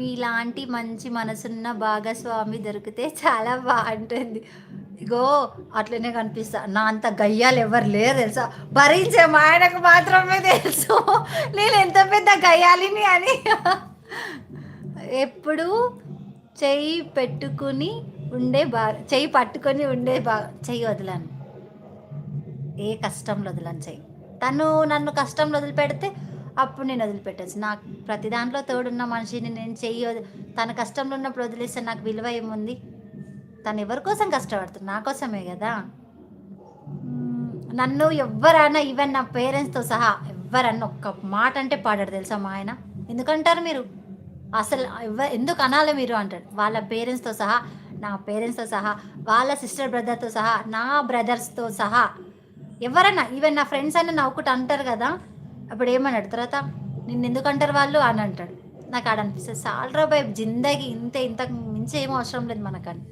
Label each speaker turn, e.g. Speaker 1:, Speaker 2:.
Speaker 1: మీలాంటి మంచి మనసున్న భాగస్వామి దొరికితే చాలా బావుంటుంది. ఇగో అట్లనే కనిపిస్తా. నా అంత గయ్యాలు ఎవరు లేరు తెలుసా? భరించే మా ఆయనకు మాత్రమే తెలుసు నేనెంత పెద్ద గయ్యాలిని అని. ఎప్పుడూ చెయ్యి పెట్టుకుని చెయ్యి పట్టుకొని ఉండే చెయ్యి వదలను. ఏ కష్టంలో వదలను చెయ్యి. తను నన్ను కష్టంలో వదిలిపెడితే అప్పుడు నేను వదిలిపెట్టొచ్చు. నాకు ప్రతి దాంట్లో తోడున్న మనిషిని నేను తన కష్టంలో ఉన్నప్పుడు వదిలేస్తే నాకు విలువ ఏముంది? తను ఎవరి కోసం కష్టపడుతుంది? నా కోసమే గదా! నన్ను ఎవ్వరైనా ఈవెన్ నా పేరెంట్స్‌తో సహా ఎవ్వరన్నా ఒక్క మాట అంటే పాడడు తెలుసా మా ఆయన. ఎందుకంటారు మీరు? అసలు ఎందుకు అనాలి మీరు అంటాడు. వాళ్ళ పేరెంట్స్‌తో సహా, నా పేరెంట్స్‌తో సహా, వాళ్ళ సిస్టర్ బ్రదర్‌తో సహా, నా బ్రదర్స్‌తో సహా ఎవరన్నా ఈవెన్ నా ఫ్రెండ్స్ అన్నా నవ్వుకుంటూ అంటారు గదా! అప్పుడేమన్నాడు తర్వాత, "నిన్నెందుకంటారు వాళ్ళు" అని అంటాడు. నాకు ఆడ అనిపిస్తది చాలురా బాయ్ జిందగీ ఇంతే ఇంతకు మించి ఏమి అవసరం లేదు మనకని.